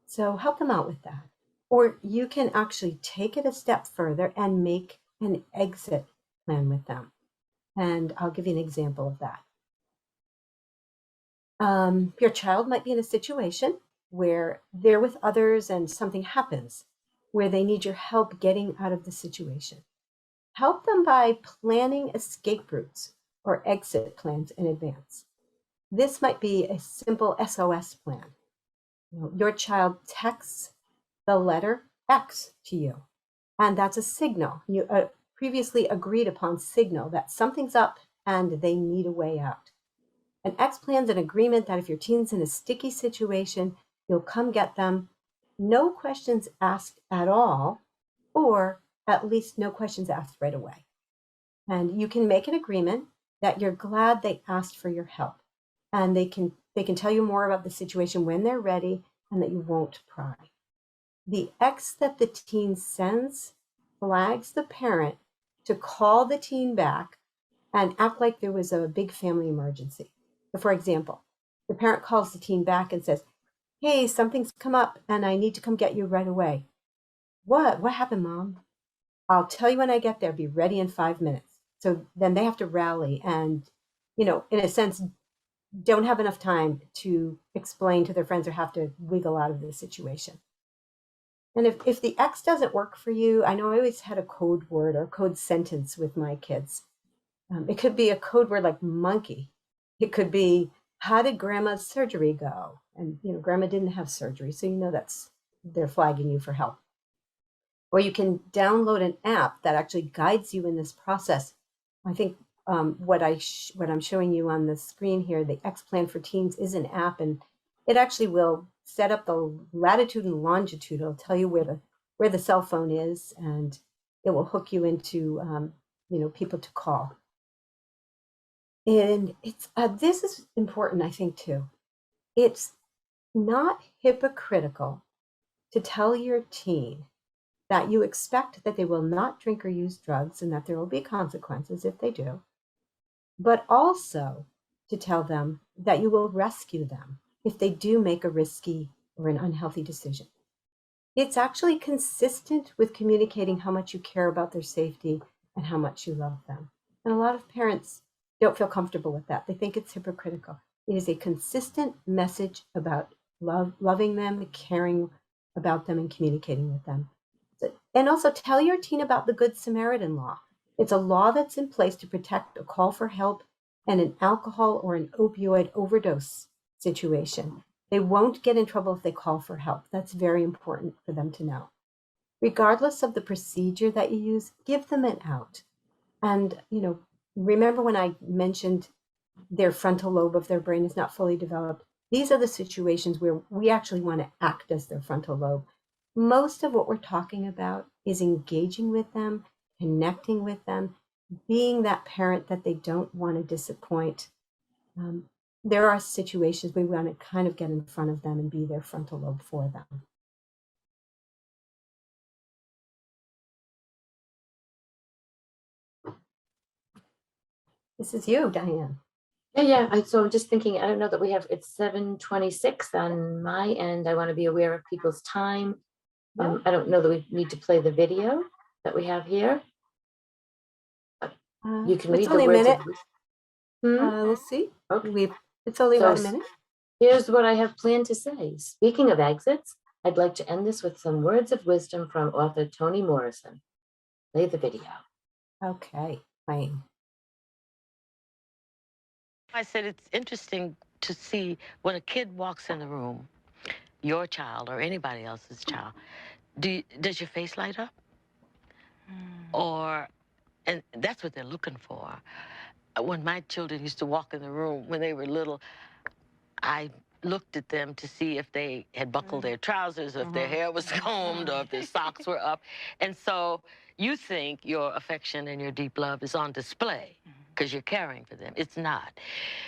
So help them out with that. Or you can actually take it a step further and make an exit plan with them. And I'll give you an example of that. Your child might be in a situation where they're with others and something happens where they need your help getting out of the situation. Help them by planning escape routes or exit plans in advance. This might be a simple SOS plan. Your child texts the letter X to you, and that's a signal. You previously agreed upon signal that something's up and they need a way out. An X plan's an agreement that if your teen's in a sticky situation, you'll come get them, no questions asked at all, or at least no questions asked right away. And you can make an agreement that you're glad they asked for your help, and they can tell you more about the situation when they're ready, and that you won't pry. The X that the teen sends flags the parent to call the teen back and act like there was a big family emergency. So for example, the parent calls the teen back and says, hey, something's come up and I need to come get you right away. What happened, Mom? I'll tell you when I get there, be ready in 5 minutes. So then they have to rally and, in a sense, don't have enough time to explain to their friends or have to wiggle out of the situation. And if the X doesn't work for you, I know I always had a code word or code sentence with my kids. It could be a code word like monkey. It could be, how did grandma's surgery go? And, grandma didn't have surgery. So, they're flagging you for help. Or you can download an app that actually guides you in this process. I think what I'm showing you on the screen here, the X Plan for Teens, is an app, and it actually will set up the latitude and longitude. It'll tell you where the cell phone is, and it will hook you into people to call. And it's this is important, I think, too. It's not hypocritical to tell your teen that you expect that they will not drink or use drugs and that there will be consequences if they do, but also to tell them that you will rescue them if they do make a risky or an unhealthy decision. It's actually consistent with communicating how much you care about their safety and how much you love them. And a lot of parents don't feel comfortable with that. They think it's hypocritical. It is a consistent message about loving them, caring about them, and communicating with them. And also tell your teen about the Good Samaritan law. It's a law that's in place to protect a call for help in an alcohol or an opioid overdose situation. They won't get in trouble if they call for help. That's very important for them to know. Regardless of the procedure that you use, give them an out. And, remember when I mentioned their frontal lobe of their brain is not fully developed? These are the situations where we actually want to act as their frontal lobe. Most of what we're talking about is engaging with them, connecting with them, being that parent that they don't want to disappoint. There are situations where we want to kind of get in front of them and be their frontal lobe for them. This is you, Diane. Yeah. So I'm just thinking, I don't know that we have, it's 7:26 on my end. I want to be aware of people's time. I don't know that we need to play the video that we have here. You can read it's the only words. a minute. Let's see. Okay. It's only So about a minute. Here's what I have planned to say. Speaking of exits, I'd like to end this with some words of wisdom from author Toni Morrison. Play the video. Okay, fine. I said it's interesting to see when a kid walks in the room, your child or anybody else's child, does your face light up? And that's what they're looking for. When my children used to walk in the room when they were little, I looked at them to see if they had buckled their trousers, or if their hair was combed, or if their socks were up. And so you think your affection and your deep love is on display. because you're caring for them. It's not.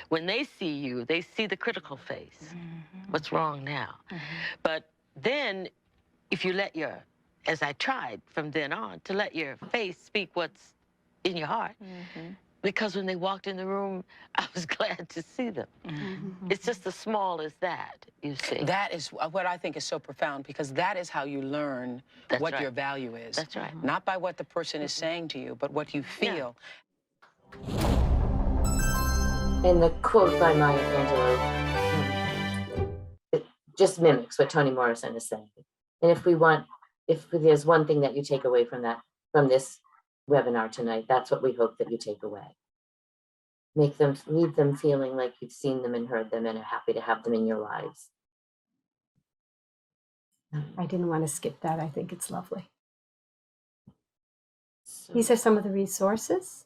When they see you, they see the critical face. What's wrong now? But then if you let your, as I tried from then on, to let your face speak what's in your heart, because when they walked in the room, I was glad to see them. It's just as small as that, you see. That is what I think is so profound, because that is how you learn That's what right. your value is. That's right. Not by what the person is saying to you, but what you feel. And the quote by Maya Angelou, it just mimics what Toni Morrison is saying. And if there's one thing that you take away from this webinar tonight, that's what we hope that you take away. Leave them feeling like you've seen them and heard them and are happy to have them in your lives. I didn't want to skip that. I think it's lovely. So, These are some of the resources,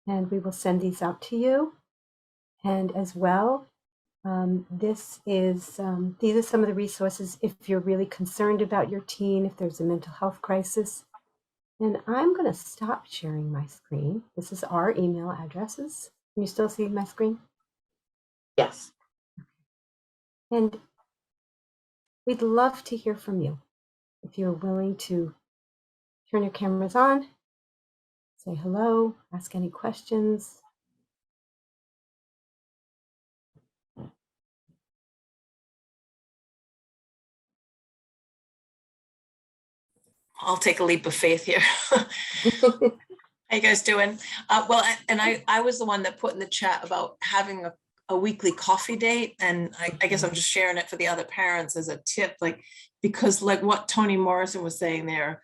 and we will send these out to you. And as well, these are some of the resources if you're really concerned about your teen, if there's a mental health crisis. And I'm going to stop sharing my screen. This is our email addresses. Can you still see my screen? yes. And we'd love to hear from you. If you're willing to turn your cameras on, say hello, ask any questions. I'll take a leap of faith here. How you guys doing? Well, and I was the one that put in the chat about having a weekly coffee date. And I guess I'm just sharing it for the other parents as a tip, because what Toni Morrison was saying there,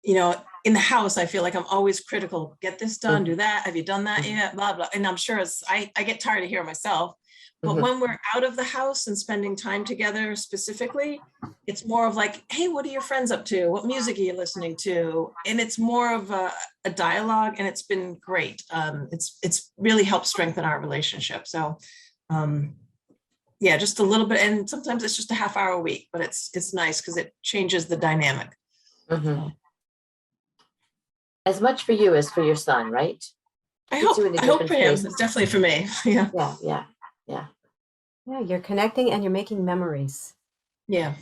in the house, I feel like I'm always critical. Get this done, do that. Have you done that yet? Blah, blah. And I'm sure I get tired of hearing myself. But when we're out of the house and spending time together specifically, it's more of like, hey, what are your friends up to? What music are you listening to? And it's more of a dialogue, and it's been great. It's really helped strengthen our relationship. So yeah, just a little bit. And sometimes it's just a half hour a week, but it's nice because it changes the dynamic. As much for you as for your son, right? I hope for him. It's definitely for me. Yeah. Yeah, you're connecting and you're making memories. Yeah.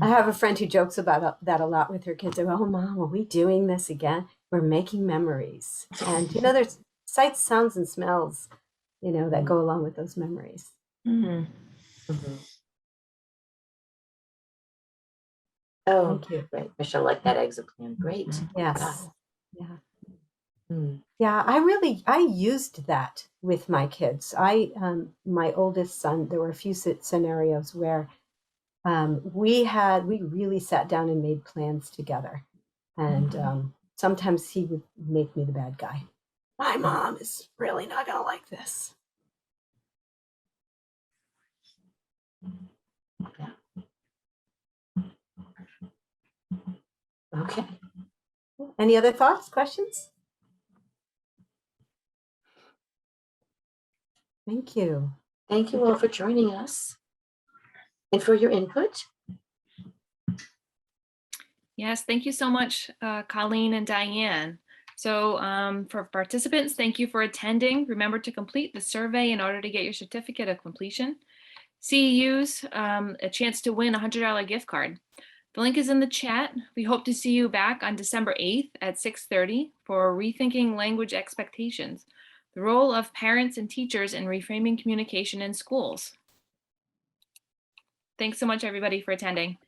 I have a friend who jokes about that a lot with her kids. They go, oh, Mom, are we doing this again? We're making memories. And, there's sights, sounds, and smells, that go along with those memories. Oh, great. Michelle, like that exit plan. Great. Yes. Yeah, I used that with my kids. My oldest son, there were a few scenarios where we really sat down and made plans together. And sometimes he would make me the bad guy. My mom is really not going to like this. Okay. Any other thoughts, questions? Thank you. Thank you all for joining us and for your input. Yes, thank you so much, Colleen and Diane. So for participants, thank you for attending. Remember to complete the survey in order to get your certificate of completion. CEUs, a chance to win a $100 gift card. The link is in the chat. We hope to see you back on December 8th at 6:30 for Rethinking Language Expectations, the role of parents and teachers in reframing communication in schools. Thanks so much, everybody, for attending.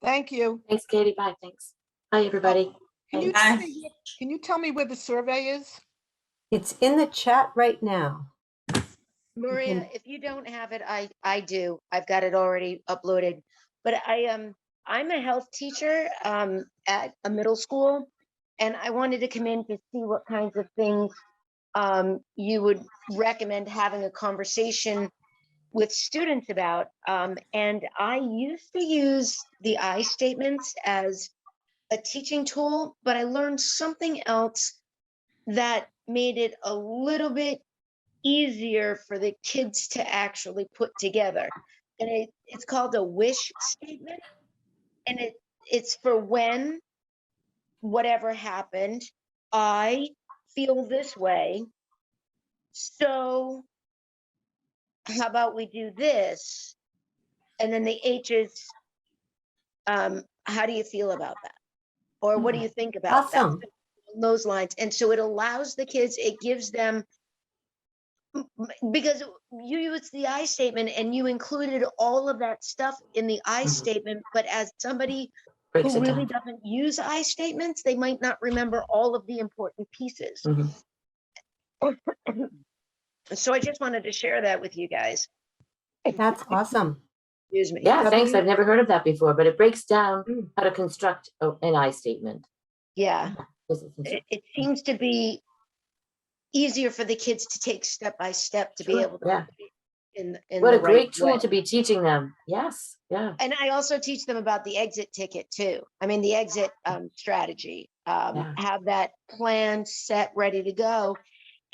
Thank you. Thanks, Katie. Bye. Thanks. Bye, everybody. Can you tell me where the survey is? It's in the chat right now. Maria, if you don't have it, I do. I've got it already uploaded. But I'm a health teacher at a middle school, and I wanted to come in to see what kinds of things you would recommend having a conversation with students about. And I used to use the I statements as a teaching tool, but I learned something else that made it a little bit easier for the kids to actually put together. And it's called a wish statement. And it's for when whatever happened, I feel this way. So how about we do this? And then the H is, how do you feel about that? Or what do you think about that? Awesome. Those lines. And so it allows the kids, it gives them, because you use the I statement and you included all of that stuff in the I statement, but as somebody Breaks who it really down. doesn't use I statements, they might not remember all of the important pieces. So I just wanted to share that with you guys. That's awesome. Excuse me. Yeah, thanks. W- I've never heard of that before, but it breaks down how to construct an I statement. Yeah. This is interesting. It seems to be easier for the kids to take step by step to be Sure, able to yeah. in What the a great right tool way. to be teaching them. Yes, yeah. And I also teach them about the exit ticket too. I mean, the exit strategy, have that plan set, ready to go.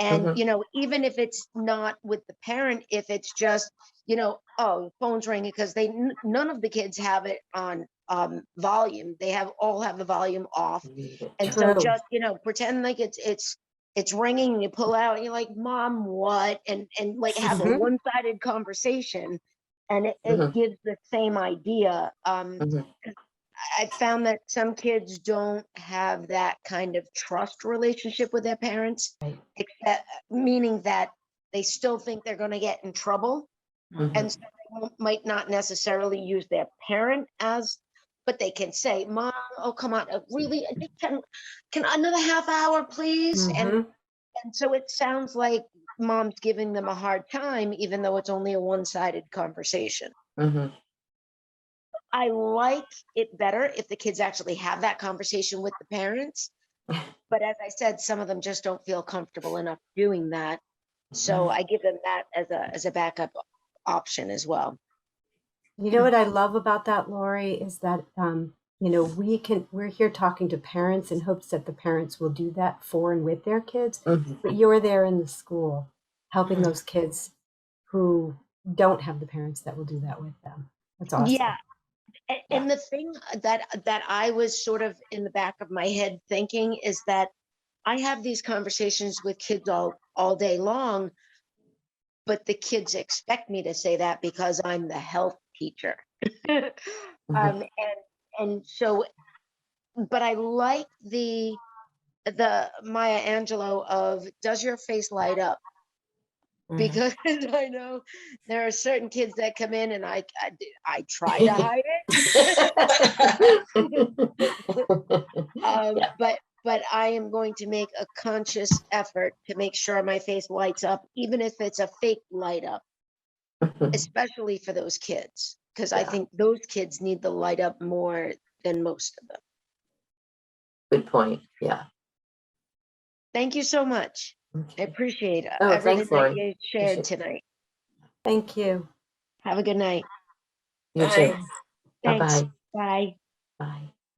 And, you know, even if it's not with the parent, if it's just, you know, oh, the phone's ringing, because none of the kids have it on volume. They all have the volume off. And so True. just, you know, pretend like it's ringing and you pull out and you're like, Mom, what? And like have a one-sided conversation, and it gives the same idea. I found that some kids don't have that kind of trust relationship with their parents, meaning that they still think they're going to get in trouble. And so they might not necessarily use their parent as, but they can say, Mom, oh, come on, really, can another half hour, please? And so it sounds like Mom's giving them a hard time, even though it's only a one-sided conversation. I like it better if the kids actually have that conversation with the parents. But as I said, some of them just don't feel comfortable enough doing that. So I give them that as a backup option as well. You know what I love about that, Lori, is that you know, we're here talking to parents in hopes that the parents will do that for and with their kids. But you're there in the school helping those kids who don't have the parents that will do that with them. That's awesome. Yeah. And the thing that I was sort of in the back of my head thinking is that I have these conversations with kids all day long, but the kids expect me to say that because I'm the health teacher. And so, but I like the Maya Angelou of does your face light up? Because I know there are certain kids that come in and I try to hide it. But I am going to make a conscious effort to make sure my face lights up, even if it's a fake light up, especially for those kids, because I think those kids need the light up more than most of them. Good point. Yeah. Thank you so much. I appreciate Oh, everything thanks, that Lori. you shared tonight. Thank you. Have a good night. You too. Thanks. Bye-bye. Bye. Bye.